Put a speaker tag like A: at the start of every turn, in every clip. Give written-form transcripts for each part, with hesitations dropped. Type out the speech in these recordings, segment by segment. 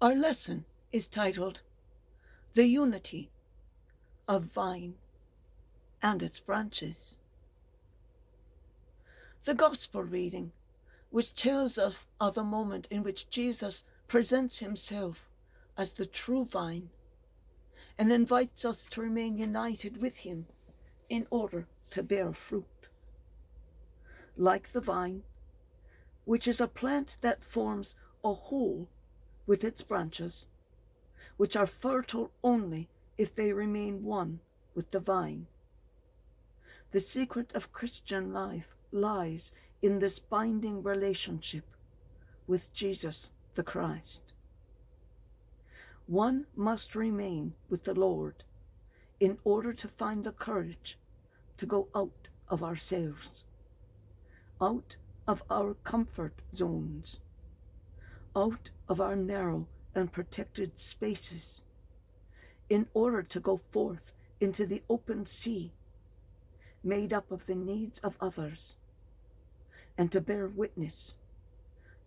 A: Our lesson is titled, The Unity of Vine and its Branches. The Gospel reading, which tells us of a moment in which Jesus presents himself as the true vine and invites us to remain united with him in order to bear fruit. Like the vine, which is a plant that forms a whole with its branches, which are fertile only if they remain one with the vine. The secret of Christian life lies in this binding relationship with Jesus the Christ. One must remain with the Lord in order to find the courage to go out of ourselves, out of our comfort zones, out of our narrow and protected spaces, in order to go forth into the open sea, made up of the needs of others, and to bear witness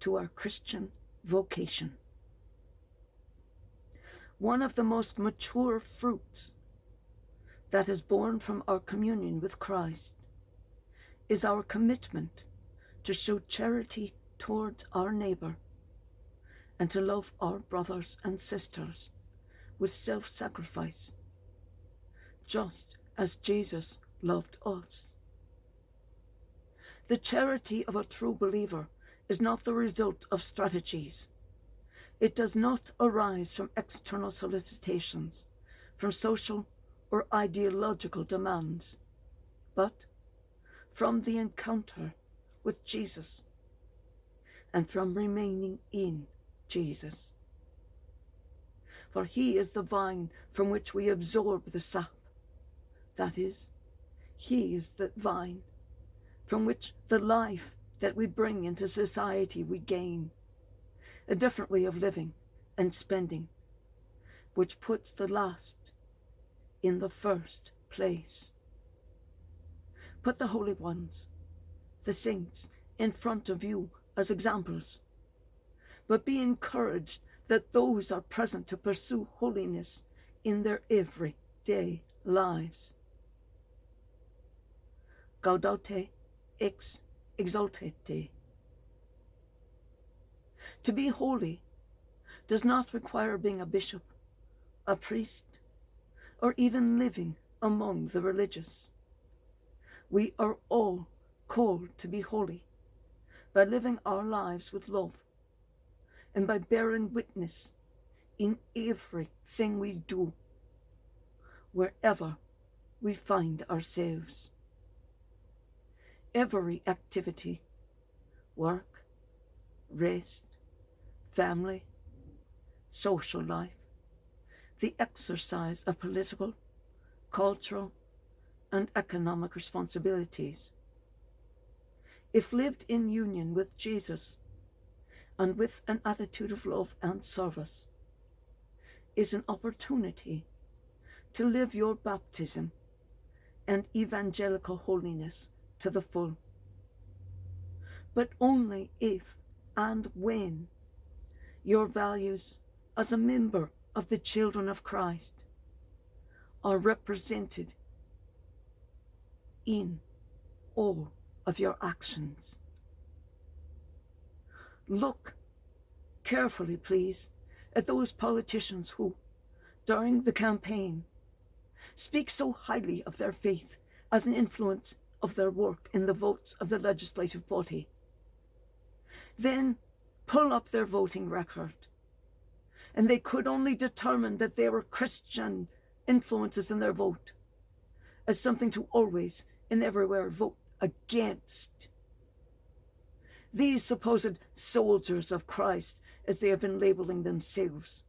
A: to our Christian vocation. One of the most mature fruits that is born from our communion with Christ is our commitment to show charity towards our neighbor and to love our brothers and sisters with self-sacrifice, just as Jesus loved us. The charity of a true believer is not the result of strategies. It does not arise from external solicitations, from social or ideological demands, but from the encounter with Jesus and from remaining in Jesus. For he is the vine from which we absorb the sap. That is, he is the vine from which the life that we bring into society we gain, a different way of living and spending, which puts the last in the first place. Put the holy ones, the saints, in front of you as examples, but be encouraged that those are present to pursue holiness in their everyday lives. Gaudete ex exultate. To be holy does not require being a bishop, a priest, or even living among the religious. We are all called to be holy by living our lives with love and by bearing witness in everything we do, wherever we find ourselves. Every activity, work, rest, family, social life, the exercise of political, cultural, and economic responsibilities, if lived in union with Jesus and with an attitude of love and service, is an opportunity to live your baptism and evangelical holiness to the full. But only if and when your values as a member of the children of Christ are represented in all of your actions. Look carefully, please, at those politicians who, during the campaign, speak so highly of their faith as an influence of their work in the votes of the legislative body. Then pull up their voting record, and they could only determine that they were Christian influences in their vote as something to always and everywhere vote against. These supposed soldiers of Christ, as they have been labeling themselves,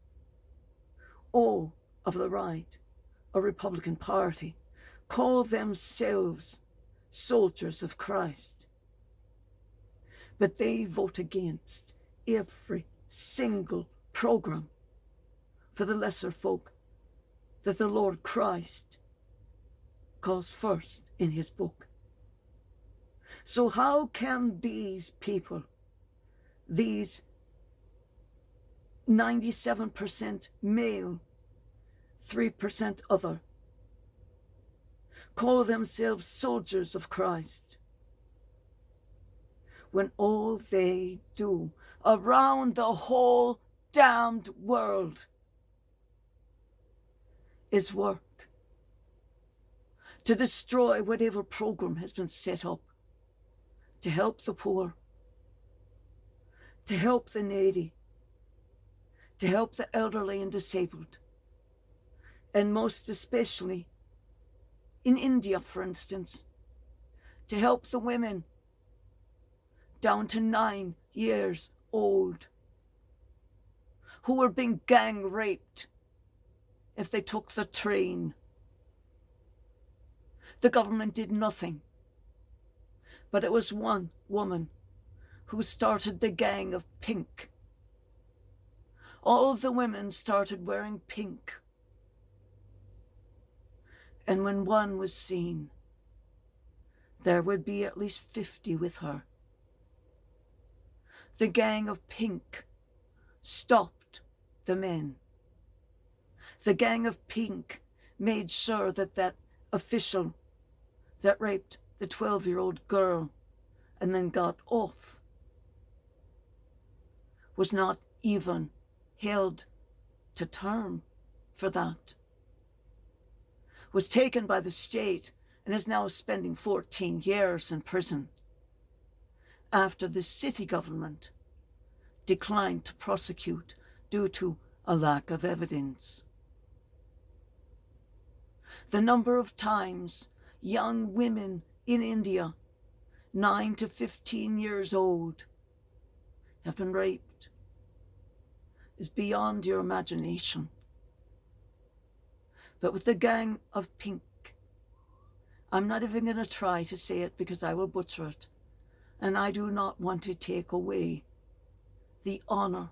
A: all of the right or Republican Party, call themselves soldiers of Christ. But they vote against every single program for the lesser folk that the Lord Christ calls first in his book. So how can these people, these 97% male, 3% other, call themselves soldiers of Christ, when all they do around the whole damned world is work to destroy whatever program has been set up to help the poor, to help the needy, to help the elderly and disabled, and most especially in India, for instance, to help the women down to 9 years old who were being gang raped if they took the train. The government did nothing, but it was one woman who started the Gang of Pink. All of the women started wearing pink. And when one was seen, there would be at least 50 with her. The Gang of Pink stopped the men. The Gang of Pink made sure that that official that raped the 12-year-old girl and then got off was not even held to term for that, was taken by the state and is now spending 14 years in prison after the city government declined to prosecute due to a lack of evidence. The number of times young women in India, 9 to 15 years old, have been raped is beyond your imagination. But with the Gang of Pink, I'm not even going to try to say it because I will butcher it, and I do not want to take away the honor,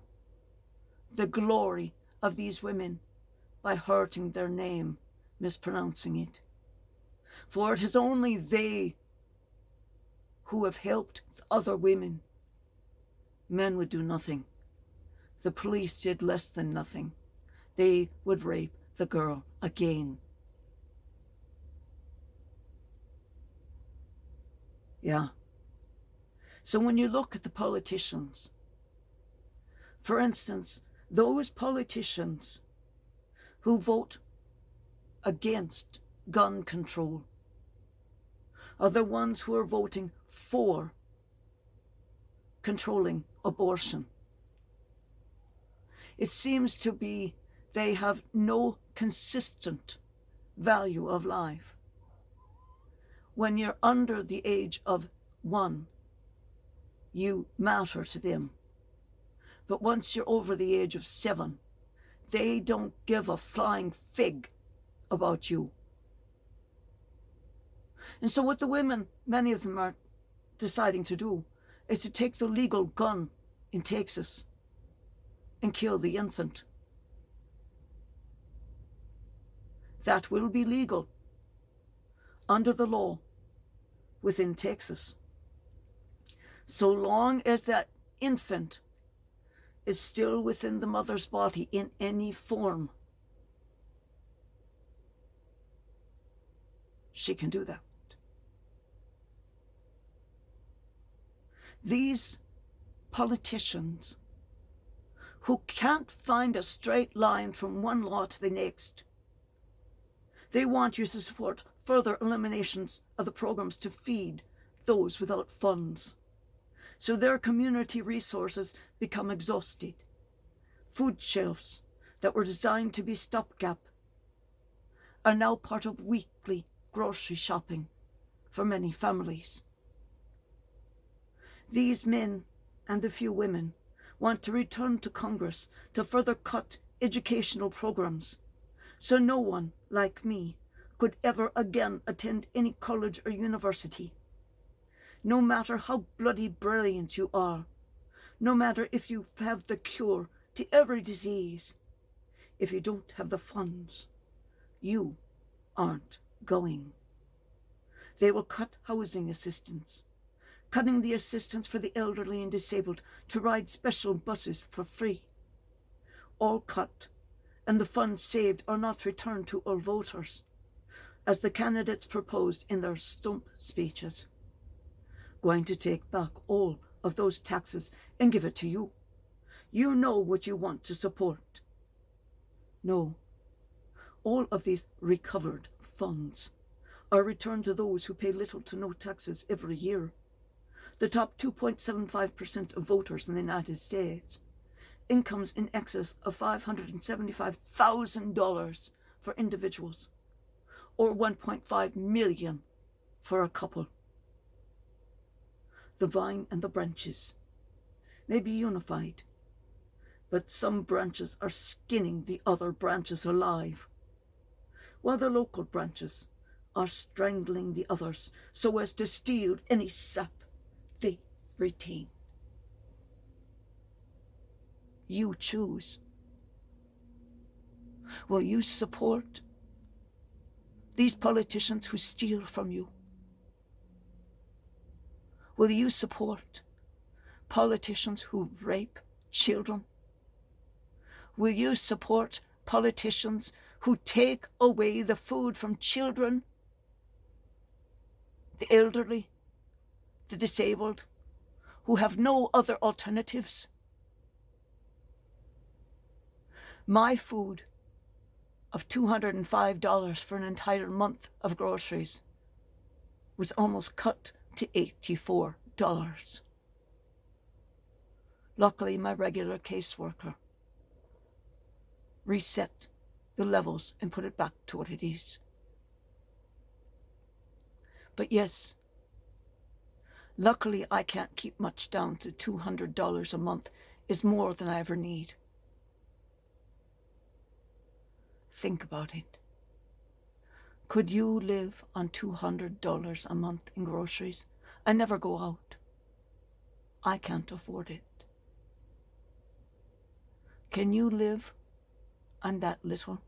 A: the glory of these women by hurting their name, mispronouncing it. For it is only they who have helped other women. Men would do nothing. The police did less than nothing. They would rape the girl again. Yeah. So when you look at the politicians, for instance, those politicians who vote against gun control are the ones who are voting for controlling abortion. It seems to be they have no consistent value of life. When you're under the age of 1, you matter to them. But once you're over the age of 7, they don't give a flying fig about you. And so what the women, many of them are deciding to do, is to take the legal gun in Texas and kill the infant. That will be legal under the law within Texas, so long as that infant is still within the mother's body in any form. She can do that. These politicians who can't find a straight line from one law to the next, they want you to support further eliminations of the programs to feed those without funds. So their community resources become exhausted. Food shelves that were designed to be stopgap are now part of weekly grocery shopping for many families. These men and the few women want to return to Congress to further cut educational programs, so no one like me could ever again attend any college or university. No matter how bloody brilliant you are, no matter if you have the cure to every disease, if you don't have the funds, you aren't going. They will cut housing assistance, cutting the assistance for the elderly and disabled to ride special buses for free. all cut, and the funds saved are not returned to all voters, as the candidates proposed in their stump speeches. Going to take back all of those taxes and give it to you. You know what you want to support. No, all of these recovered funds are returned to those who pay little to no taxes every year. The top 2.75% of voters in the United States, incomes in excess of $575,000 for individuals, or $1.5 million for a couple. The vine and the branches may be unified, but some branches are skinning the other branches alive, while the local branches are strangling the others so as to steal any sap they retain. You choose. Will you support these politicians who steal from you? Will you support politicians who rape children? Will you support politicians who take away the food from children, the elderly, the disabled, who have no other alternatives? My food of $205 for an entire month of groceries was almost cut to $84. Luckily, my regular caseworker reset the levels and put it back to what it is. But yes, luckily I can't keep much down to $200 a month is more than I ever need. Think about it. Could you live on $200 a month in groceries and never go out? I can't afford it. Can you live on that little?